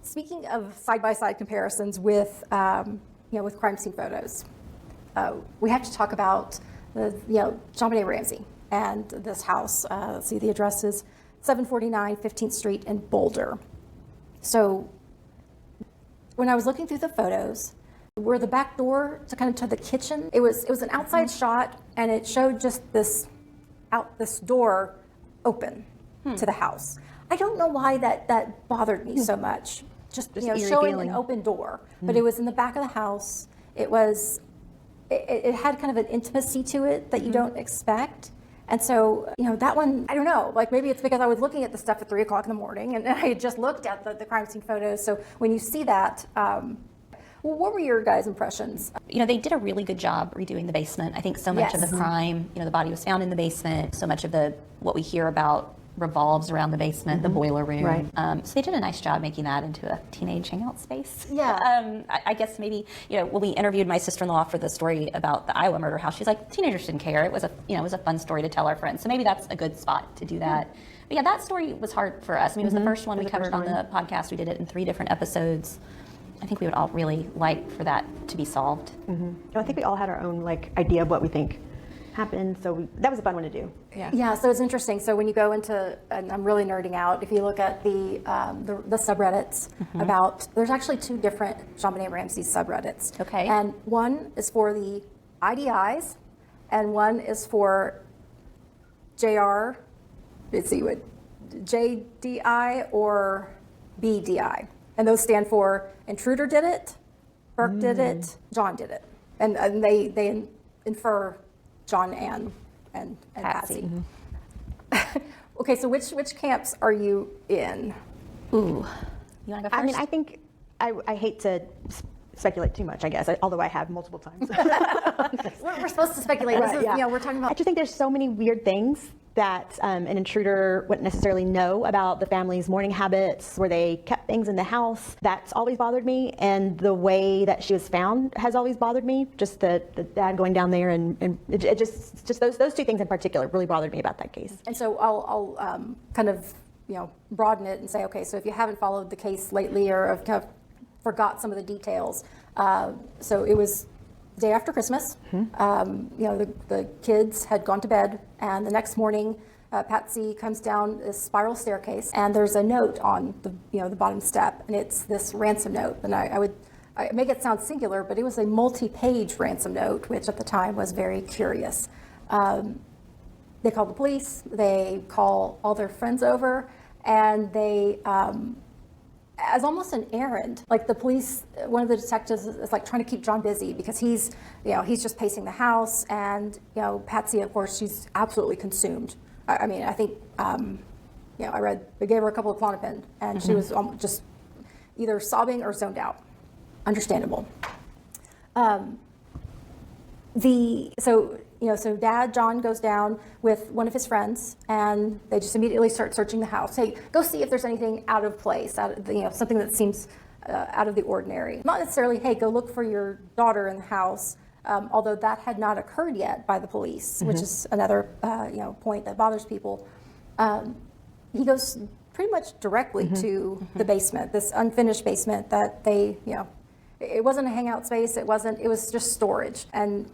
Speaking of side-by-side comparisons with, with crime scene photos, we have to talk about JonBenet Ramsey and this house. Let's see, the address is 749 15th Street in Boulder. So when I was looking through the photos, where the back door to the kitchen, it was an outside shot, and it showed just this door open to the house. I don't know why that bothered me so much. Just showing an open door, but it was in the back of the house. It had kind of an intimacy to it that you don't expect. And so, that one, I don't know, like maybe it's because I was looking at the stuff at 3 o'clock in the morning and I had just looked at the crime scene photos. So when you see that, what were your guys' impressions? They did a really good job redoing the basement. I think so much of the crime, the body was found in the basement. So much of what we hear about revolves around the basement, the boiler room. Right. So they did a nice job making that into a teenage hangout space. Yeah. I guess maybe, when we interviewed my sister-in-law for the story about the Iowa murder house, she's like, teenagers didn't care. It was a fun story to tell our friends. So maybe that's a good spot to do that. But yeah, that story was hard for us. I mean, it was the first one we covered on the podcast. We did it in 3 different episodes. I think we would all really like for that to be solved. I think we all had our own idea of what we think happened, so that was a fun one to do. Yeah, so it's interesting. So when you go into, and I'm really nerding out, if you look at the subreddits there's actually 2 different JonBenet Ramsey subreddits. Okay. And one is for the IDIs, and one is for JR, let's see, what, JDI or BDI. And those stand for Intruder did it, Burke did it, John did it. And they infer John and Patsy. Okay, so which camps are you in? Ooh, you want to go first? I mean, I think I hate to speculate too much, I guess, although I have multiple times. We're supposed to speculate. Right, We're talking about. I just think there's so many weird things that an intruder wouldn't necessarily know about the family's morning habits, where they kept things in the house. That's always bothered me, and the way that she was found has always bothered me. Just the dad going down there, and it just those 2 things in particular really bothered me about that case. And so I'll kind of broaden it and say, okay, so if you haven't followed the case lately or have kind of forgot some of the details, so it was day after Christmas. The kids had gone to bed, and the next morning, Patsy comes down this spiral staircase, and there's a note on the bottom step, and it's this ransom note. And I make it sound singular, but it was a multi-page ransom note, which at the time was very curious. They call the police. They call all their friends over, and they. As almost an errand, like the police, one of the detectives is trying to keep John busy because he's just pacing the house, and Patsy, of course, she's absolutely consumed. I mean, I think I read they gave her a couple of Klonopin, and she was just either sobbing or zoned out. Understandable. So Dad, John, goes down with one of his friends, and they just immediately start searching the house. Hey, go see if there's anything out of place, something that seems out of the ordinary. Not necessarily, hey, go look for your daughter in the house, although that had not occurred yet by the police, which is another point that bothers people. He goes pretty much directly to the basement, this unfinished basement that they, it wasn't a hangout space. It was just storage. And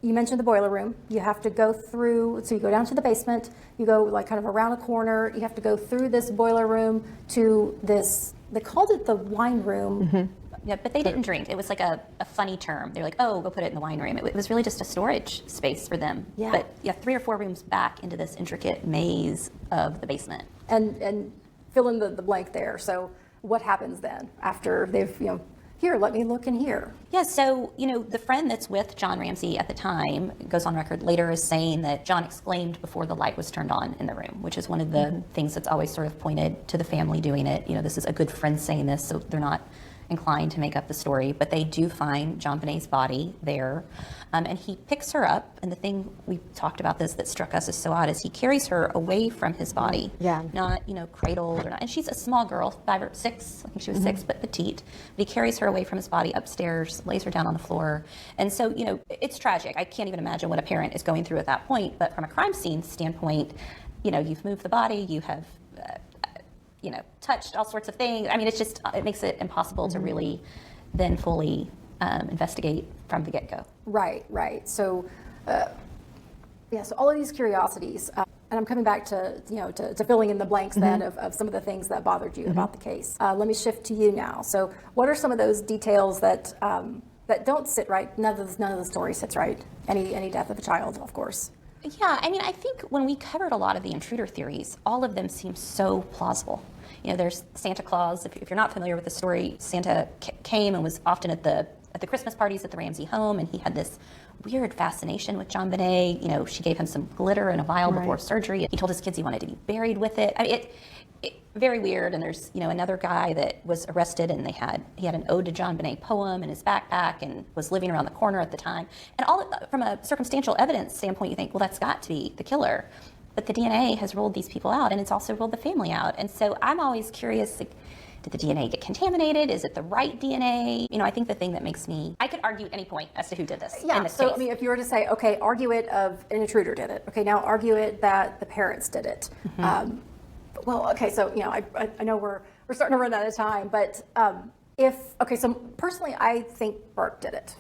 you mentioned the boiler room. You have to go through, so you go down to the basement, you go kind of around a corner, you have to go through this boiler room to this, they called it the wine room. Yeah, but they didn't drink. It was like a funny term. They were like, oh, go put it in the wine room. It was really just a storage space for them. Yeah. But 3 or 4 rooms back into this intricate maze of the basement. And fill in the blank there. So what happens then after they've, here, let me look in here. Yeah, so, the friend that's with John Ramsey at the time goes on record later as saying that John exclaimed before the light was turned on in the room, which is one of the things that's always sort of pointed to the family doing it. This is a good friend saying this, so they're not inclined to make up the story, but they do find JonBenet's body there, and he picks her up, and the thing we talked about this that struck us as so odd is he carries her away from his body, not cradled or not, and she's a small girl, 5 or 6, I think she was 6, but petite, but he carries her away from his body upstairs, lays her down on the floor, and so it's tragic. I can't even imagine what a parent is going through at that point, but from a crime scene standpoint, you've moved the body, you have touched all sorts of things. I mean, it's just, it makes it impossible to really then fully investigate from the get-go. Right. So, so all of these curiosities, and I'm coming back to, to filling in the blanks then of some of the things that bothered you about the case. Let me shift to you now. So what are some of those details that don't sit right? None of the story sits right. Any death of a child, of course. Yeah, I mean, I think when we covered a lot of the intruder theories, all of them seem so plausible. There's Santa Claus. If you're not familiar with the story, Santa came and was often at the Christmas parties at the Ramsey home, and he had this weird fascination with JonBenet. She gave him some glitter in a vial before surgery. He told his kids he wanted to be buried with it. I mean, it very weird. And there's another guy that was arrested, and he had an ode to JonBenet poem in his backpack and was living around the corner at the time. And from a circumstantial evidence standpoint, you think, well, that's got to be the killer. But the DNA has ruled these people out, and it's also ruled the family out. And so I'm always curious, did the DNA get contaminated? Is it the right DNA? I think the thing that makes I could argue at any point as to who did this in this case. I mean, if you were to say, okay, argue it of an intruder did it. Okay, now argue it that the parents did it. I know we're starting to run out of time, but so personally, I think Bert did it.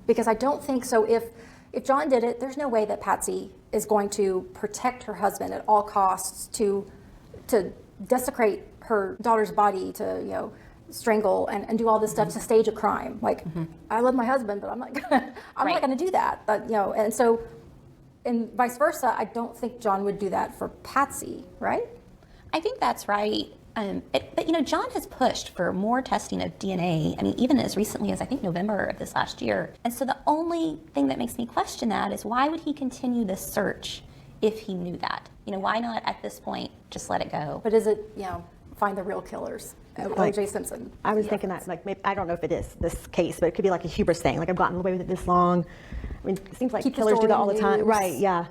Because I don't think so. If John did it, there's no way that Patsy is going to protect her husband at all costs to desecrate her daughter's body, to strangle and do all this stuff to stage a crime. Like, I love my husband, but I'm not gonna do that. But and so, and vice versa, I don't think John would do that for Patsy, right? I think that's right. But John has pushed for more testing of DNA. I mean, even as recently as I think November of this last year. And so the only thing that makes me question that is, why would he continue this search if he knew that? Why not at this point just let it go? But is it find the real killers? O.J. Simpson. I was thinking that, maybe, I don't know if it is this case, but it could be like a hubris thing. Like, I've gotten away with it this long. I mean, it seems like Keep the killers do story that all in the time. news. Right, yeah.